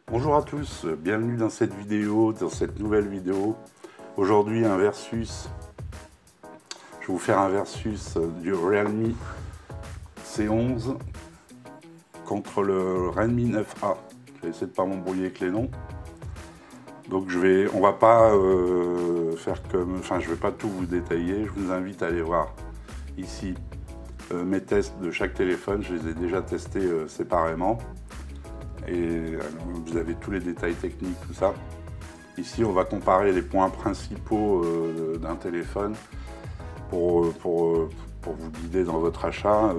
Bonjour à tous, bienvenue dans cette vidéo, dans cette nouvelle vidéo. Aujourd'hui un versus, je vais vous faire un versus du Realme C11 contre le Redmi 9A. Je vais essayer de ne pas m'embrouiller avec les noms. Donc on va pas faire comme, je vais pas tout vous détailler. Je vous invite à aller voir ici mes tests de chaque téléphone. Je les ai déjà testés séparément. Et vous avez tous les détails techniques, tout ça. Ici, on va comparer les points principaux d'un téléphone pour vous guider dans votre achat.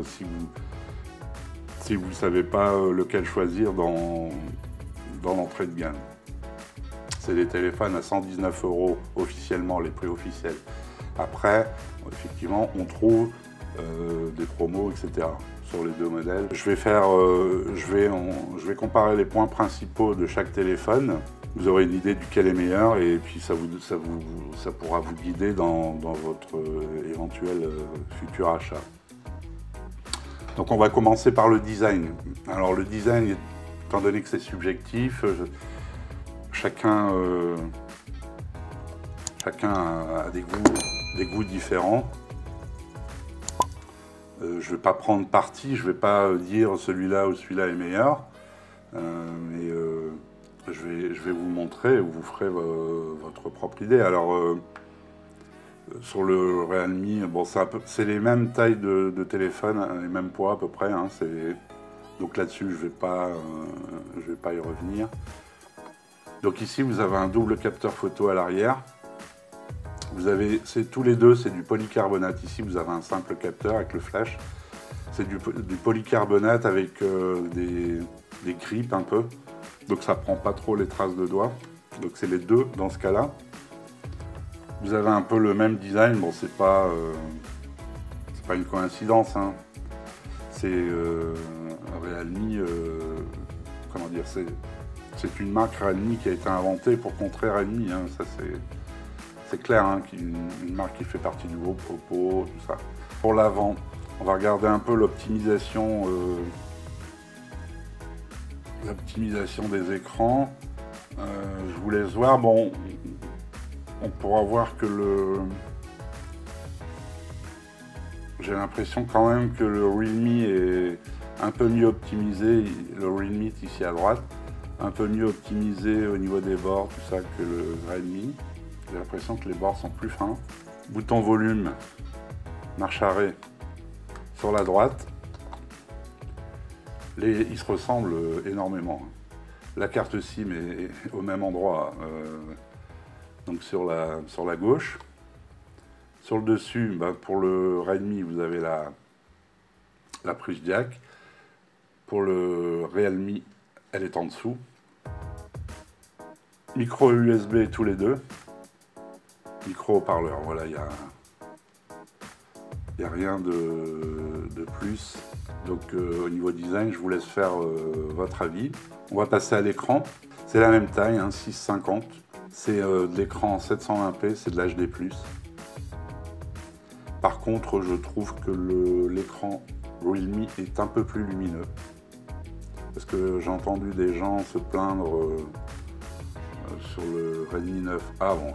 Si vous ne savez pas lequel choisir dans l'entrée de gamme. C'est des téléphones à 119 € officiellement, les prix officiels. Après, effectivement, on trouve des promos, etc. sur les deux modèles. Je vais comparer les points principaux de chaque téléphone. Vous aurez une idée duquel est meilleur et puis ça pourra vous guider dans votre éventuel futur achat. Donc on va commencer par le design. Alors le design, étant donné que c'est subjectif, chacun a des goûts différents. Je ne vais pas prendre parti, je ne vais pas dire celui-là ou celui-là est meilleur. Mais je vais vous montrer, vous ferez votre propre idée. Alors, sur le Realme, bon, c'est les mêmes tailles de téléphone, les mêmes poids à peu près. Hein, donc là-dessus, je vais pas y revenir. Donc ici, vous avez un double capteur photo à l'arrière. Tous les deux, c'est du polycarbonate. Ici, vous avez un simple capteur avec le flash. C'est du polycarbonate avec des grippes un peu. Donc ça prend pas trop les traces de doigts. Donc c'est les deux dans ce cas-là. Vous avez un peu le même design. Bon, c'est pas une coïncidence. Hein. C'est Realme. Comment dire, c'est une marque Realme qui a été inventée pour contrer Realme. Hein. Ça c'est clair, hein, une marque qui fait partie du groupe Oppo, tout ça. Pour l'avant, on va regarder un peu l'optimisation des écrans. Je vous laisse voir. Bon, on pourra voir que j'ai l'impression quand même que le Realme est un peu mieux optimisé. Le Realme ici à droite, un peu mieux optimisé au niveau des bords, tout ça, que le Redmi. J'ai l'impression que les bords sont plus fins. Bouton volume, marche arrêt sur la droite. Ils se ressemblent énormément. La carte SIM est au même endroit, donc sur la gauche. Sur le dessus, pour le Redmi, vous avez la prise jack. Pour le Realme, elle est en dessous. Micro USB tous les deux. Micro haut-parleur, voilà, il n'y a rien de plus. Donc au niveau design, je vous laisse faire votre avis. On va passer à l'écran. C'est la même taille, hein, 6,50. C'est de l'écran 720p, c'est de l'HD+. Par contre, je trouve que l'écran Realme est un peu plus lumineux. Parce que j'ai entendu des gens se plaindre sur le Redmi 9A, bon,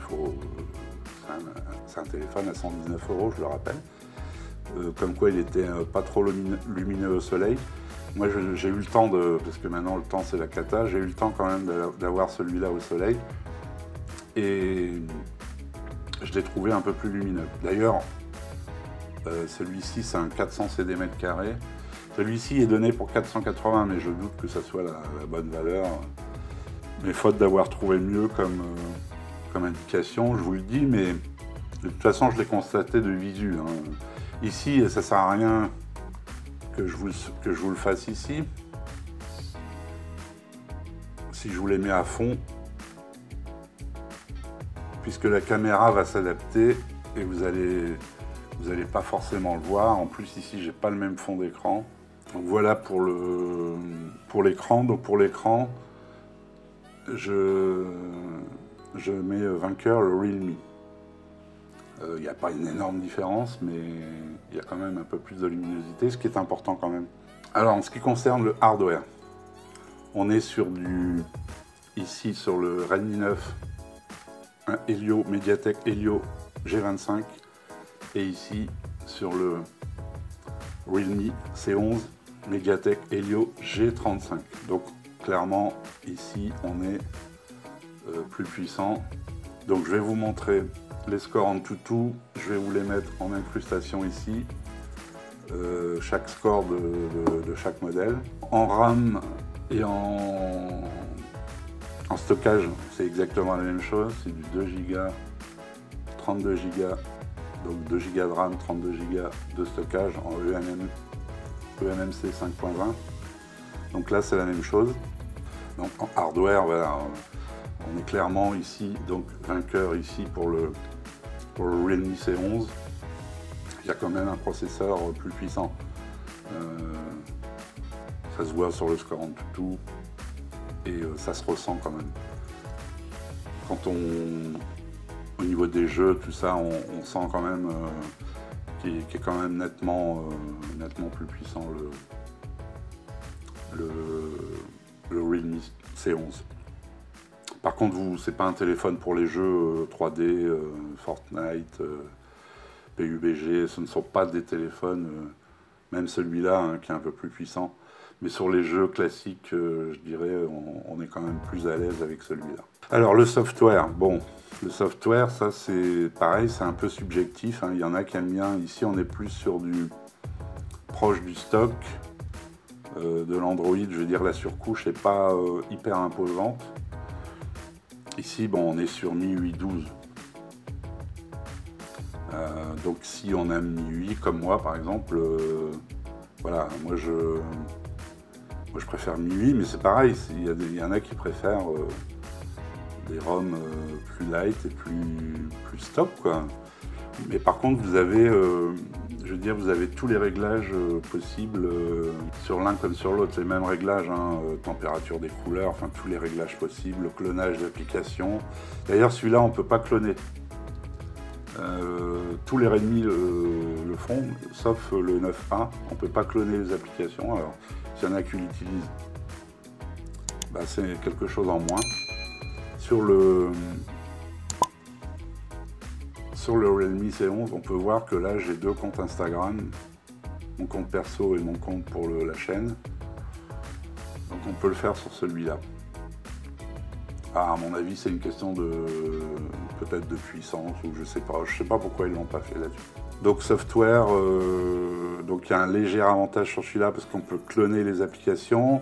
c'est un téléphone à 119 €, je le rappelle, comme quoi il était pas trop lumineux au soleil. Moi j'ai eu le temps parce que maintenant le temps c'est la cata, j'ai eu le temps quand même d'avoir celui-là au soleil, et je l'ai trouvé un peu plus lumineux. D'ailleurs, celui-ci c'est un 400 cm², celui-ci est donné pour 480, mais je doute que ça soit la bonne valeur. Mais faute d'avoir trouvé mieux comme indication, je vous le dis, mais de toute façon, je l'ai constaté de visu. Hein. Ici, ça ne sert à rien que je vous le fasse ici. Si je vous les mets à fond, puisque la caméra va s'adapter et vous allez pas forcément le voir. En plus, ici, j'ai pas le même fond d'écran. Donc voilà pour l'écran. Donc pour l'écran, je mets vainqueur le Realme. Il n'y a pas une énorme différence, mais il y a quand même un peu plus de luminosité, ce qui est important quand même. Alors, en ce qui concerne le hardware, on est sur ici sur le Redmi 9, un Helio, Mediatek Helio G25, et ici sur le Realme C11, Mediatek Helio G35. Donc clairement, ici, on est plus puissant. Donc je vais vous montrer les scores en tout. Je vais vous les mettre en incrustation ici. Chaque score de chaque modèle. En RAM et en stockage, c'est exactement la même chose. C'est du 2 Go, 32 Go, donc 2 Go de RAM, 32 Go de stockage en eMMC 5.20. Donc là, c'est la même chose. Donc en hardware, voilà, on est clairement ici, donc vainqueur ici pour le Realme C11. Il y a quand même un processeur plus puissant. Ça se voit sur le score en tout et ça se ressent quand même. Quand au niveau des jeux, tout ça, on sent quand même qu'il est quand même nettement plus puissant le Realme C11. Par contre, c'est pas un téléphone pour les jeux 3D, Fortnite, PUBG, ce ne sont pas des téléphones, même celui-là hein, qui est un peu plus puissant. Mais sur les jeux classiques, je dirais, on est quand même plus à l'aise avec celui-là. Alors le software, bon, le software, ça c'est pareil, c'est un peu subjectif. Hein. Il y en a qui aiment bien. Ici, on est plus sur du proche du stock de l'Android. Je veux dire, la surcouche n'est pas hyper imposante. Ici, bon, on est sur MIUI 12. Donc si on aime MIUI, comme moi par exemple, voilà, moi je préfère MIUI, mais c'est pareil, il y en a qui préfèrent des ROM plus light et plus stock, quoi. Mais par contre, vous avez, je veux dire, vous avez tous les réglages possibles sur l'un comme sur l'autre, les mêmes réglages, hein, température des couleurs, enfin tous les réglages possibles, clonage d'applications. D'ailleurs, celui-là, on ne peut pas cloner. Tous les Redmi le font, sauf le 9A. On ne peut pas cloner les applications. Alors, s'il y en a qui l'utilisent, bah, c'est quelque chose en moins. Sur le Realme C11, on peut voir que là, j'ai deux comptes Instagram. Mon compte perso et mon compte pour la chaîne. Donc, on peut le faire sur celui-là. Ah, à mon avis, c'est une question peut-être de puissance ou je sais pas pourquoi ils l'ont pas fait là-dessus. Donc software, donc il y a un léger avantage sur celui-là parce qu'on peut cloner les applications.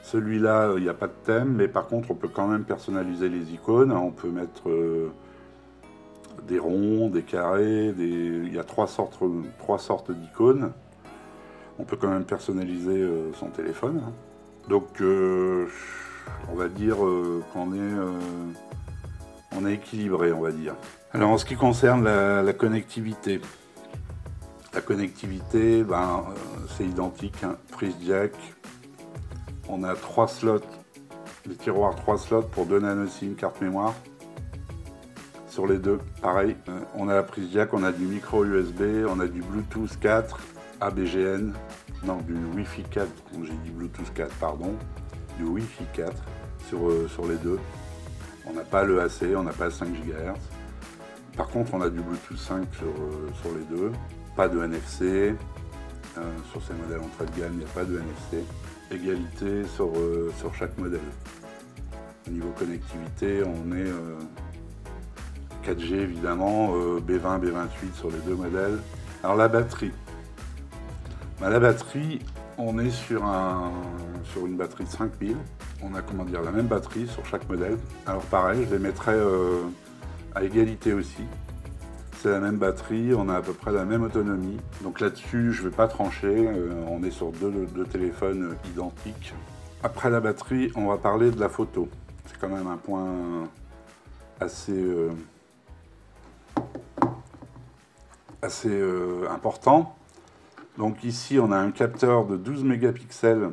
Celui-là, il n'y a pas de thème, mais par contre, on peut quand même personnaliser les icônes. On peut mettre des ronds, des carrés, il y a trois sortes d'icônes. On peut quand même personnaliser son téléphone. Donc on va dire qu'on est équilibré, on va dire. Alors en ce qui concerne la connectivité, ben, c'est identique, hein. Prise jack, on a 3 slots, les tiroirs 3 slots pour 2 nano SIM carte mémoire. Sur les deux, pareil, on a la prise jack, on a du micro USB, on a du Bluetooth 4, ABGN, non du Wi-Fi 4, j'ai dit Bluetooth 4, pardon. Du Wi-Fi 4 sur les deux. On n'a pas le AC, on n'a pas 5 GHz. Par contre, on a du Bluetooth 5 sur les deux. Pas de NFC. Sur ces modèles entrée de gamme, il n'y a pas de NFC. Égalité sur chaque modèle. Au niveau connectivité, on est 4G évidemment, B20, B28 sur les deux modèles. Alors la batterie. Ben, la batterie, on est sur une batterie de 5000. On a la même batterie sur chaque modèle. Alors pareil, je les mettrai à égalité aussi. C'est la même batterie, on a à peu près la même autonomie. Donc là-dessus, je ne vais pas trancher. On est sur deux téléphones identiques. Après la batterie, on va parler de la photo. C'est quand même un point assez important. Donc ici, on a un capteur de 12 mégapixels,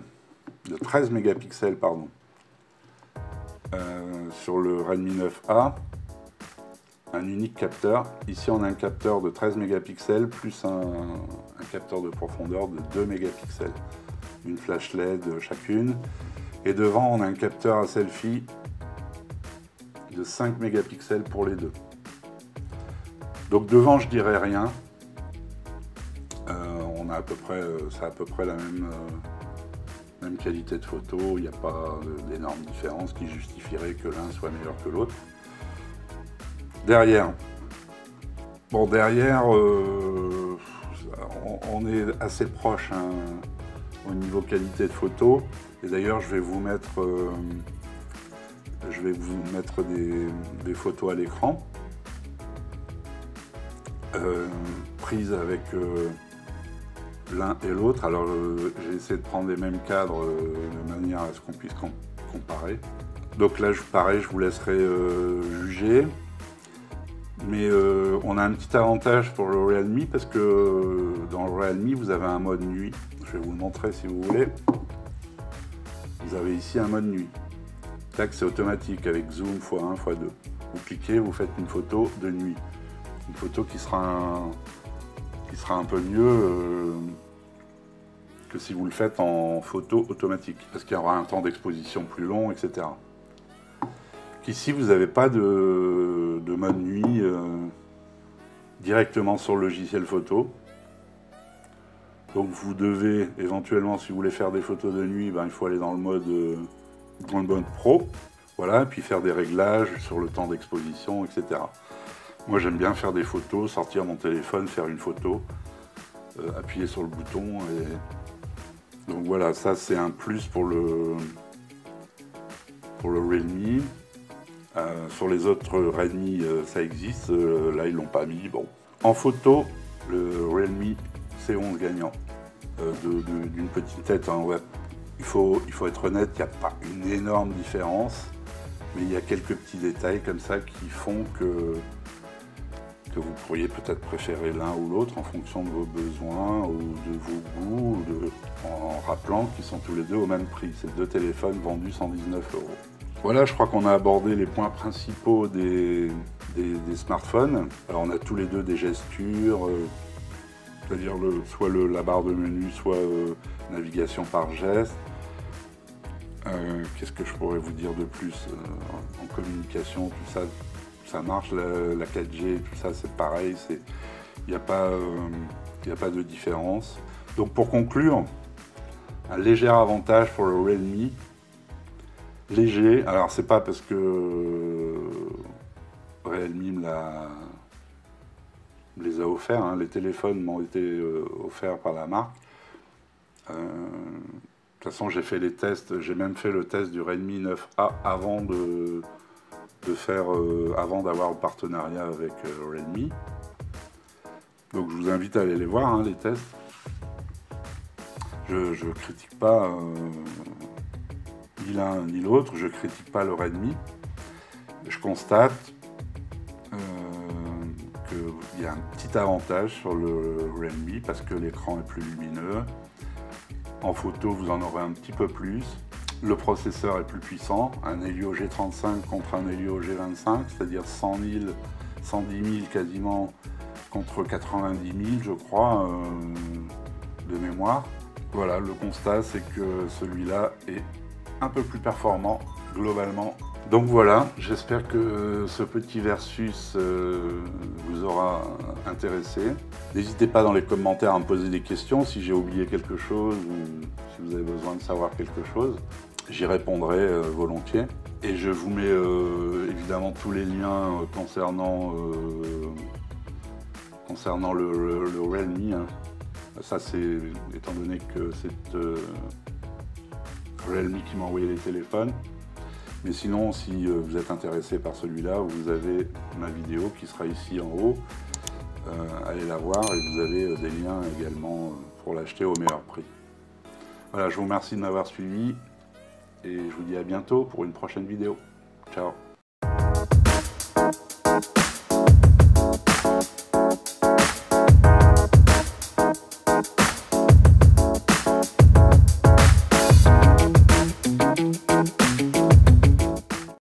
de 13 mégapixels, pardon, sur le Redmi 9A. un unique capteur. Ici on a un capteur de 13 mégapixels plus un capteur de profondeur de 2 mégapixels. Une flash LED chacune. Et devant on a un capteur à selfie de 5 mégapixels pour les deux. Donc devant je dirais rien. On a à peu près, c'est à peu près la même qualité de photo. Il n'y a pas d'énormes différences qui justifieraient que l'un soit meilleur que l'autre. Derrière, bon derrière, on est assez proche hein, au niveau qualité de photo. Et d'ailleurs, je vais vous mettre des photos à l'écran prises avec l'un et l'autre. Alors, j'ai essayé de prendre les mêmes cadres de manière à ce qu'on puisse comparer. Donc là, pareil, je vous laisserai juger. Mais on a un petit avantage pour le Realme parce que dans le Realme, vous avez un mode nuit. Je vais vous le montrer si vous voulez. Vous avez ici un mode nuit. Tac, c'est automatique avec zoom x1, x2. Vous cliquez, vous faites une photo de nuit. Une photo qui sera un peu mieux que si vous le faites en photo automatique. Parce qu'il y aura un temps d'exposition plus long, etc. Ici, vous n'avez pas de mode nuit directement sur le logiciel photo. Donc vous devez éventuellement, si vous voulez faire des photos de nuit, ben, il faut aller dans le mode pro. Voilà, et puis faire des réglages sur le temps d'exposition, etc. Moi j'aime bien faire des photos, sortir mon téléphone, faire une photo, appuyer sur le bouton. Et... donc voilà, ça c'est un plus pour le Realme. Sur les autres Redmi, ça existe. Là, ils l'ont pas mis. Bon. En photo, le Realme C11 gagnant d'une petite tête. Hein, ouais. Il faut être honnête, il n'y a pas une énorme différence, mais il y a quelques petits détails comme ça qui font que vous pourriez peut-être préférer l'un ou l'autre en fonction de vos besoins ou de vos goûts, en rappelant qu'ils sont tous les deux au même prix. C'est deux téléphones vendus 119 €. Voilà, je crois qu'on a abordé les points principaux des smartphones. Alors, on a tous les deux des gestures, c'est-à-dire soit la barre de menu, soit navigation par geste. Qu'est-ce que je pourrais vous dire de plus en communication, tout ça, ça marche, la 4G, tout ça, c'est pareil, il n'y a pas de différence. Donc pour conclure, un léger avantage pour le Realme. Léger, alors c'est pas parce que Realme me les a offerts, hein. Les téléphones m'ont été offerts par la marque. De toute façon, j'ai fait les tests, j'ai même fait le test du Redmi 9A avant avant d'avoir le partenariat avec Realme. Donc je vous invite à aller les voir, hein, les tests. Je critique pas ni l'un ni l'autre, je critique pas le Redmi. Je constate qu'il y a un petit avantage sur le Realme parce que l'écran est plus lumineux. En photo, vous en aurez un petit peu plus. Le processeur est plus puissant, un Helio G35 contre un Helio G25, c'est-à-dire 100 000, 110 000 quasiment contre 90 000, je crois, de mémoire. Voilà, le constat, c'est que celui-là est un peu plus performant globalement. Donc voilà, j'espère que ce petit versus vous aura intéressé. N'hésitez pas dans les commentaires à me poser des questions si j'ai oublié quelque chose ou si vous avez besoin de savoir quelque chose. J'y répondrai volontiers. Et je vous mets évidemment tous les liens concernant le Realme. Hein. Ça, c'est étant donné que c'est Realme qui m'a envoyé les téléphones. Mais sinon, si vous êtes intéressé par celui-là, vous avez ma vidéo qui sera ici en haut. Allez la voir et vous avez des liens également pour l'acheter au meilleur prix. Voilà, je vous remercie de m'avoir suivi et je vous dis à bientôt pour une prochaine vidéo. Ciao!